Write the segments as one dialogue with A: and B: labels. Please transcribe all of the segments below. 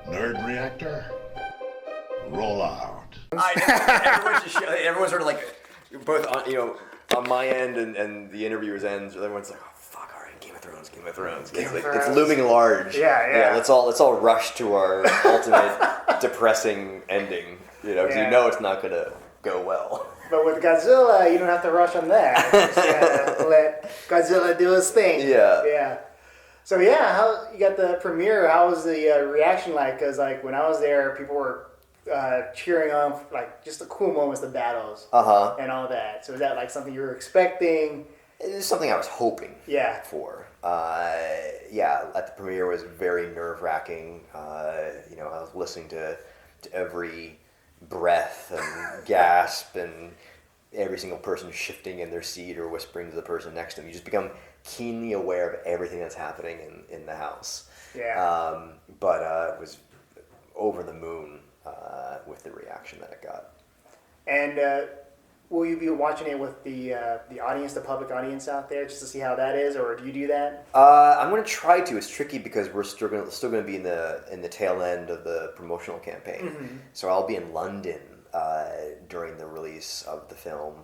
A: Nerd reactor, roll out.
B: Everyone's sort of like, both on, on my end and the interviewer's ends. Everyone's like, oh fuck, all right, Game of Thrones. It's looming large.
C: Yeah.
B: Let's all rush to our ultimate depressing ending. Because you know it's not gonna go well.
C: But with Godzilla, you don't have to rush on that. You just gotta let Godzilla do his thing.
B: Yeah.
C: So how you got the premiere? How was the reaction like? Because when I was there, people were cheering on just the cool moments, the battles, and all that. So is that something you were expecting?
B: It is something I was hoping. For. At the premiere was very nerve wracking. I was listening to every breath and gasp and every single person shifting in their seat or whispering to the person next to them. You just become keenly aware of everything that's happening in the house. But it was over the moon with the reaction that it got.
C: And will you be watching it with the audience, the public audience out there, just to see how that is, or do you do that?
B: I'm going to try to. It's tricky because we're still going to be in the tail end of the promotional campaign.
C: Mm-hmm.
B: So I'll be in London during the release of the film.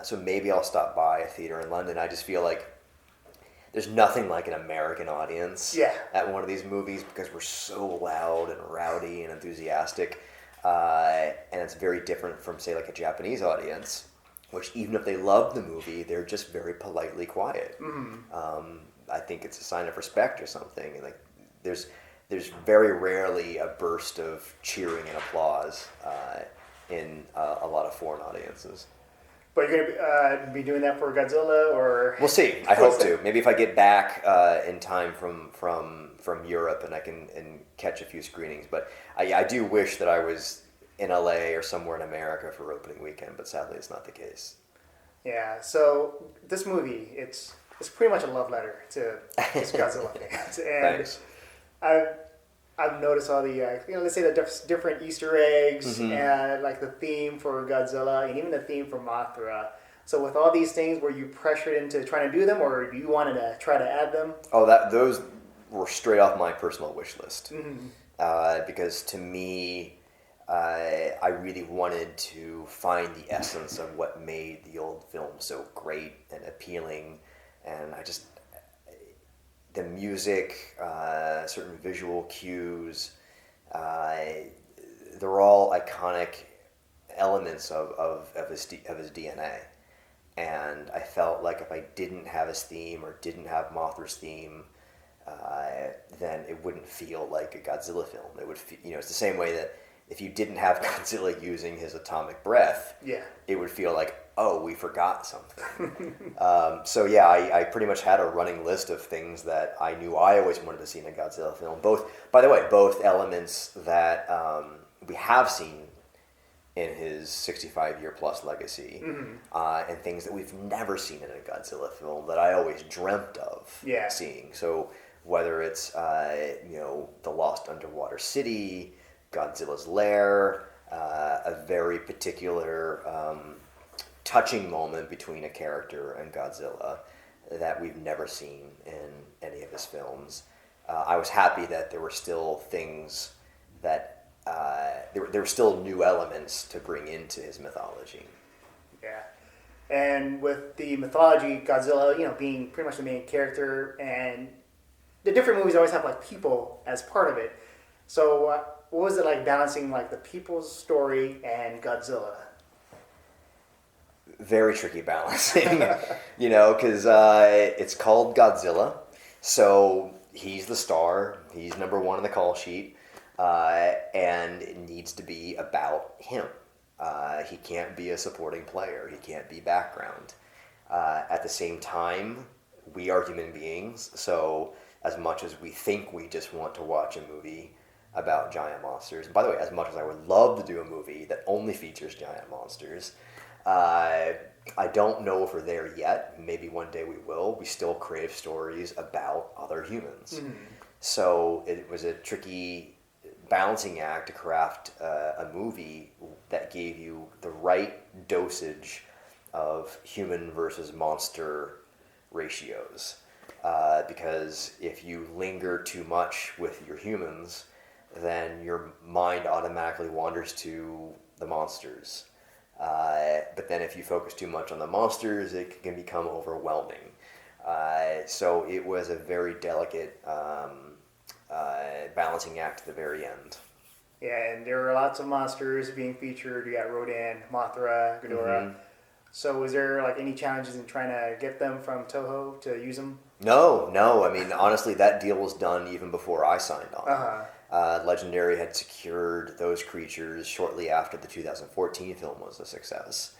B: So maybe I'll stop by a theater in London. I just feel like there's nothing like an American audience at one of these movies because we're so loud and rowdy and enthusiastic. And it's very different from, say, a Japanese audience, which even if they love the movie, they're just very politely quiet.
C: Mm-hmm.
B: I think it's a sign of respect or something. There's very rarely a burst of cheering and applause in a lot of foreign audiences.
C: But you're going to be doing that for Godzilla, or
B: we'll see. I hope to. Maybe if I get back in time from Europe and I can catch a few screenings. But I do wish that I was in LA or somewhere in America for opening weekend. But sadly, it's not the case.
C: Yeah. So this movie, it's pretty much a love letter to this Godzilla fans, and
B: Thanks.
C: I've noticed all the let's say the different Easter eggs,
B: Mm-hmm.
C: and the theme for Godzilla and even the theme for Mothra. So with all these things, were you pressured into trying to do them, or you wanted to try to add them?
B: Oh, those were straight off my personal wish list.
C: Mm-hmm.
B: Because to me, I really wanted to find the essence of what made the old film so great and appealing, and the music, certain visual cues, they're all iconic elements of his DNA. And I felt like if I didn't have his theme or didn't have Mothra's theme, then it wouldn't feel like a Godzilla film. It would, it's the same way that if you didn't have Godzilla using his atomic breath, it would feel like, oh, we forgot something. I pretty much had a running list of things that I knew I always wanted to see in a Godzilla film. Both elements that we have seen in his 65-year-plus legacy, and things that we've never seen in a Godzilla film that I always dreamt of seeing. So whether it's the Lost Underwater City, Godzilla's Lair, a very particular touching moment between a character and Godzilla that we've never seen in any of his films. I was happy that there were still things that there were still new elements to bring into his mythology.
C: Yeah. And with the mythology, Godzilla, being pretty much the main character, and the different movies always have people as part of it. So what was it like balancing the people's story and Godzilla?
B: Very tricky balancing, because it's called Godzilla, so he's the star, he's number one on the call sheet, and it needs to be about him. He can't be a supporting player, he can't be background. At the same time, we are human beings, so as much as we think we just want to watch a movie about giant monsters, and by the way, as much as I would love to do a movie that only features giant monsters, I don't know if we're there yet. Maybe one day we will. We still crave stories about other humans. Mm-hmm. So it was a tricky balancing act to craft a movie that gave you the right dosage of human versus monster ratios. Because if you linger too much with your humans, then your mind automatically wanders to the monsters. But then if you focus too much on the monsters, it can become overwhelming. So it was a very delicate balancing act at the very end.
C: Yeah, and there were lots of monsters being featured. You got Rodan, Mothra, Ghidorah.
B: Mm-hmm.
C: So was there like any challenges in trying to get them from Toho to use them?
B: No. I mean, honestly, that deal was done even before I signed on. Legendary had secured those creatures shortly after the 2014 film was a success.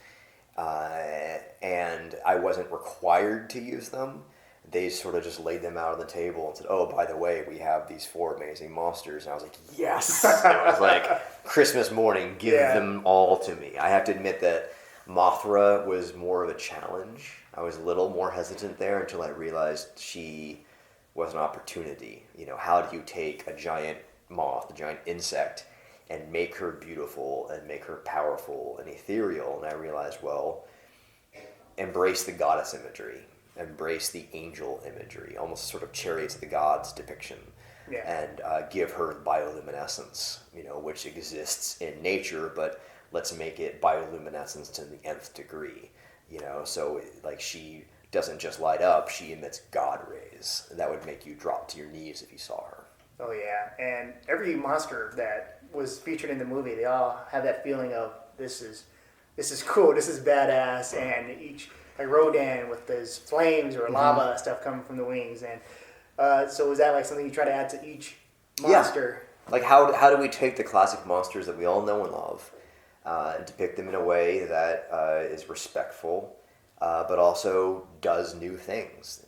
B: And I wasn't required to use them. They sort of just laid them out on the table and said, oh, by the way, we have these 4 amazing monsters. And I was like, yes! It was like Christmas morning, give them all to me. I have to admit that Mothra was more of a challenge. I was a little more hesitant there until I realized she was an opportunity. You know, how do you take a giant moth, a giant insect, and make her beautiful and make her powerful and ethereal? And I realized, well, embrace the goddess imagery, embrace the angel imagery, almost sort of chariots of the gods depiction, and give her bioluminescence, you know, which exists in nature, but let's make it bioluminescence to the nth degree, you know, so like she doesn't just light up, she emits God rays. That would make you drop to your knees if you saw her.
C: Oh yeah, and every monster that was featured in the movie, they all have that feeling of this is cool, this is badass, and each like Rodan with those flames or lava stuff coming from the wings, and so is that like something you try to add to each monster?
B: Yeah. Like how do we take the classic monsters that we all know and love, and depict them in a way that is respectful, but also does new things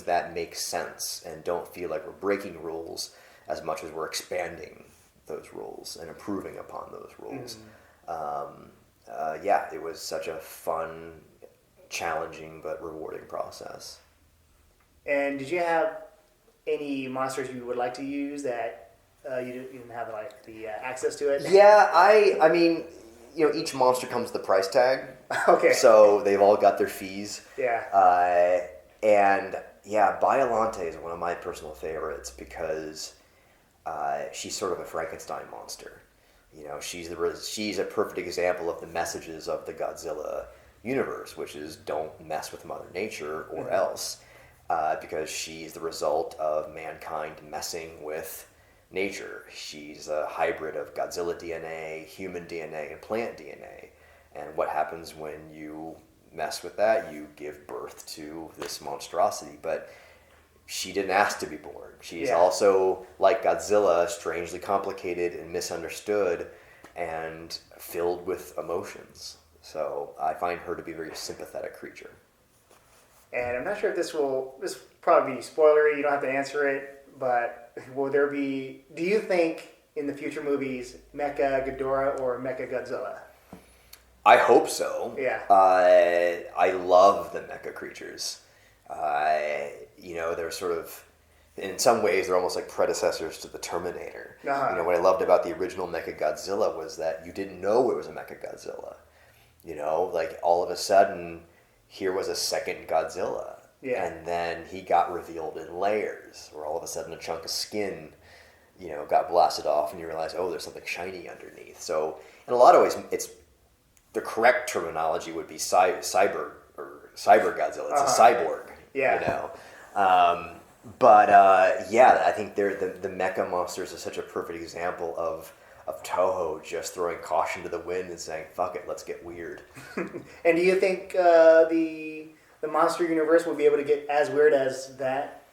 B: that make sense and don't feel like we're breaking rules as much as we're expanding those rules and improving upon those rules. It was such a fun, challenging, but rewarding process.
C: And did you have any monsters you would like to use that you didn't have like the access to it?
B: Yeah, I mean, you know, each monster comes with a price tag.
C: Okay.
B: So they've all got their fees.
C: Yeah.
B: And yeah, Biolante is one of my personal favorites because she's sort of a Frankenstein monster. You know, she's a perfect example of the messages of the Godzilla universe, which is don't mess with Mother Nature or else, because she's the result of mankind messing with nature. She's a hybrid of Godzilla DNA, human DNA, and plant DNA. And what happens when you mess with that? You give birth to this monstrosity. But she didn't ask to be born. She's also, like Godzilla, strangely complicated and misunderstood and filled with emotions. So I find her to be a very sympathetic creature.
C: And I'm not sure if this probably be spoilery, you don't have to answer it, but do you think in the future movies Mechagodzilla or Mechagodzilla?
B: I hope so.
C: Yeah.
B: I love the mecha creatures. You know, they're sort of, in some ways, they're almost like predecessors to the Terminator. You know, what I loved about the original Mechagodzilla was that you didn't know it was a Mechagodzilla. You know, like all of a sudden, here was a second Godzilla. Yeah. And then he got revealed in layers, where all of a sudden a chunk of skin, you know, got blasted off, and you realize, oh, there's something shiny underneath. So, in a lot of ways, it's the correct terminology would be cyber Godzilla. It's a cyborg. Yeah. You know. I think the mecha monsters are such a perfect example of Toho just throwing caution to the wind and saying, fuck it, let's get weird.
C: And do you think the monster universe will be able to get as weird as that?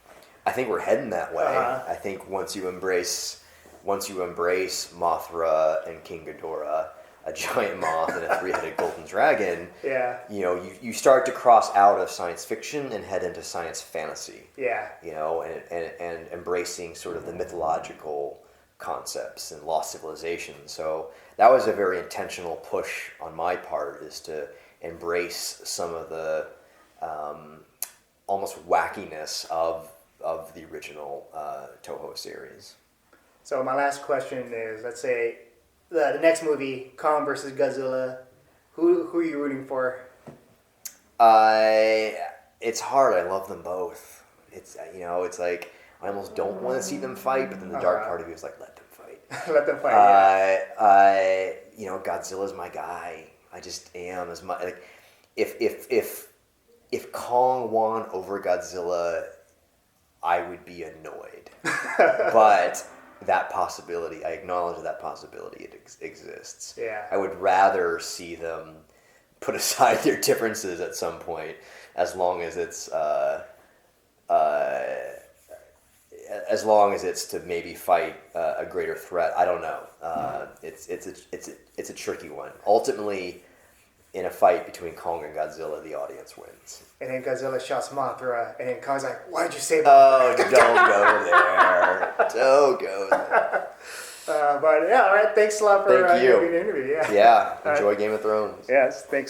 B: I think we're heading that way. I think once you embrace Mothra and King Ghidorah, a giant moth and a 3-headed golden dragon, you know, you start to cross out of science fiction and head into science fantasy. Yeah. You know, and embracing sort of the mythological concepts and lost civilizations. So that was a very intentional push on my part, is to embrace some of the almost wackiness of the original Toho series.
C: So my last question is, let's say the next movie, Kong versus Godzilla, who are you rooting for?
B: It's hard. I love them both. It's, you know, it's like I almost don't want to see them fight, but then the dark part of you is like, let them fight.
C: Let them fight.
B: Godzilla's my guy. I just am as much like if Kong won over Godzilla, I would be annoyed. But that possibility, I acknowledge that possibility exists.
C: Yeah.
B: I would rather see them put aside their differences at some point, as long as it's to maybe fight a greater threat. I don't know. It's a tricky one. Ultimately, in a fight between Kong and Godzilla, the audience wins.
C: And then Godzilla shoots Mothra, and then Kong's like, "Why'd you say Mothra?"
B: Oh, don't go there. Don't go there.
C: But yeah, all right. Thanks a lot for
B: Thank you.
C: doing the interview. Yeah.
B: Yeah, enjoy Game of Thrones.
C: Yes, thanks.